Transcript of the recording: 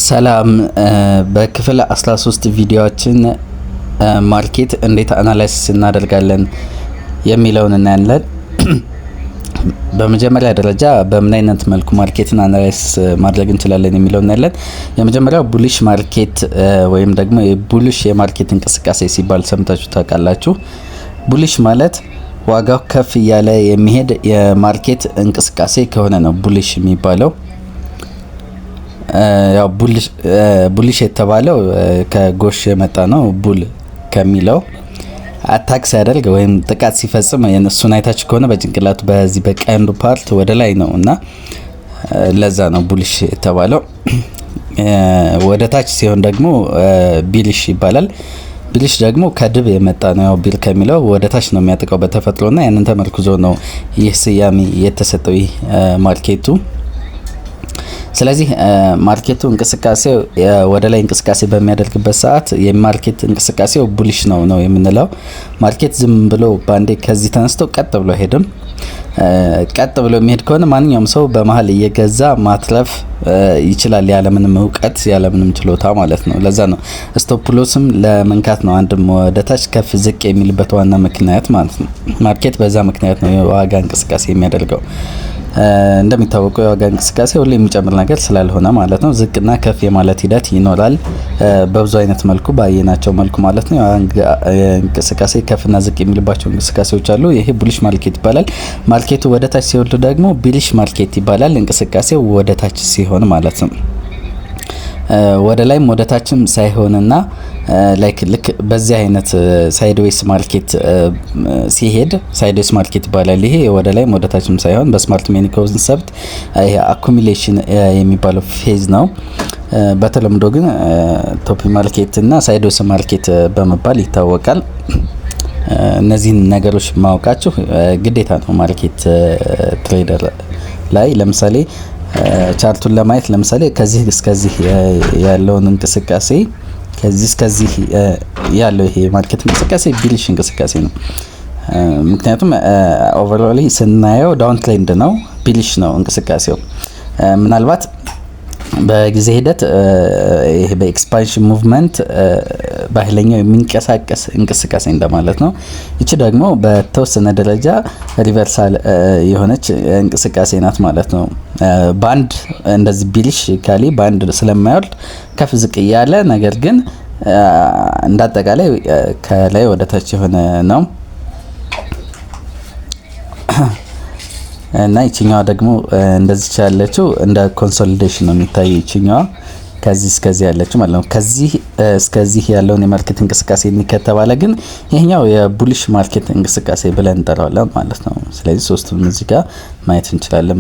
ሰላም በክፍል 13 ቪዲዮዎችን ማርኬት እንዴት አናላይሲስ እናደርጋለን የሚለውን እናያለን። በመጀመሪያ ደረጃ በምን አይነት መልኩ ማርኬትን አናላይሲስ ማድረግ እንችላለን የሚለውን እናያለን። የመጀመሪያው ቡሊሽ ማርኬት ወይም ደግሞ የቡሊሽ የማርኬት እንቅስቃሴ ሲባል ሰምታችሁ ታውቃላችሁ። ቡሊሽ ማለት ዋጋው ከፍ እያለ የሚሄድ የማርኬት እንቅስቃሴ ከሆነ ነው ቡሊሽ የሚባለው። ያው ቡሊሽ የተባለው ከጎሽ የመጣ ነው። ቡል ከሚለው አታክ ሲያደርግ ወይም ጥቃት ሲፈጽም እሱን አይታችሁ ከሆነ በጭንቅላቱ በዚህ በቀንዱ ፓርት ወደ ላይ ነው እና ለዛ ነው ቡሊሽ የተባለው። ወደ ታች ሲሆን ደግሞ ቢሊሽ ይባላል። ቢሊሽ ደግሞ ከድብ የመጣ ነው። ያው ቢል ከሚለው ወደ ታች ነው የሚያጠቃው በተፈጥሮና ያንን ተመርኩዞ ነው ይህ ስያሜ የተሰጠው ይህ ማርኬቱ። ስለዚህ ማርኬቱ እንቅስቃሴው ወደ ላይ እንቅስቃሴ በሚያደርግበት ሰዓት የማርኬት እንቅስቃሴው ቡሊሽ ነው የምንለው። ማርኬት ዝም ብሎ ባንዴ ከዚህ ተነስቶ ቀጥ ብሎ ሄድም። ቀጥ ብሎ የሚሄድ ከሆነ ማንኛውም ሰው በመሀል እየገዛ ማትረፍ ይችላል፣ ያለምንም እውቀት ያለምንም ችሎታ ማለት ነው። ለዛ ነው ስቶፕ ሎስም ለመንካት ነው አንድም ወደታች ከፍ ዝቅ የሚልበት ዋና ምክንያት ማለት ነው። ማርኬት በዛ ምክንያት ነው የዋጋ እንቅስቃሴ የሚያደርገው። እንደሚታወቀው የዋጋ እንቅስቃሴ ሁሌ የሚጨምር ነገር ስላልሆነ ማለት ነው ዝቅና ከፍ የማለት ሂደት ይኖራል። በብዙ አይነት መልኩ ባየናቸው መልኩ ማለት ነው እንቅስቃሴ ከፍና ዝቅ የሚልባቸው እንቅስቃሴዎች አሉ። ይሄ ቡሊሽ ማርኬት ይባላል። ማርኬቱ ወደ ታች ሲወርድ ደግሞ ቢሊሽ ማርኬት ይባላል። እንቅስቃሴው ወደ ታች ሲሆን ማለት ነው። ወደ ላይም ወደ ታችም ሳይሆንና ልክ በዚህ አይነት ሳይድዌይስ ማርኬት ሲሄድ ሳይድዌይስ ማርኬት ይባላል። ይሄ ወደ ላይም ወደ ታችም ሳይሆን በስማርት ሜኒ ኮንሰፕት ይሄ አኩሙሌሽን የሚባለው ፌዝ ነው። በተለምዶ ግን ቶፕ ማርኬት እና ሳይድዌይስ ማርኬት በመባል ይታወቃል። እነዚህን ነገሮች ማወቃችሁ ግዴታ ነው ማርኬት ትሬደር ላይ። ለምሳሌ ቻርቱን ለማየት ለምሳሌ ከዚህ እስከዚህ ያለውን እንቅስቃሴ ከዚህ እስከዚህ ያለው ይሄ ማርኬት እንቅስቃሴ ቢሊሽ እንቅስቃሴ ነው። ምክንያቱም ኦቨርኦል ስናየው ዳውን ትሬንድ ነው፣ ቢሊሽ ነው እንቅስቃሴው። ምናልባት በጊዜ ሂደት ይሄ በኤክስፓንሽን ሙቭመንት በኃይለኛው የሚንቀሳቀስ እንቅስቃሴ እንደማለት ነው። ይቺ ደግሞ በተወሰነ ደረጃ ሪቨርሳል የሆነች እንቅስቃሴ ናት ማለት ነው። ባንድ እንደዚህ ቢሊሽ ካሊ ባንድ ስለማይወርድ ከፍ ዝቅ እያለ ነገር ግን እንዳጠቃላይ ከላይ ወደ ታች የሆነ ነው እና ይችኛዋ ደግሞ እንደዚህ ያለችው እንደ ኮንሶሊዴሽን ነው የሚታየው። ይችኛዋ ከዚህ እስከዚህ ያለችው ማለት ነው። ከዚህ እስከዚህ ያለውን የማርኬት እንቅስቃሴ ከተባለ ግን ይሄኛው የቡሊሽ ማርኬት እንቅስቃሴ ብለን እንጠራዋለን ማለት ነው። ስለዚህ ሶስቱን እዚህ ጋር ማየት እንችላለን።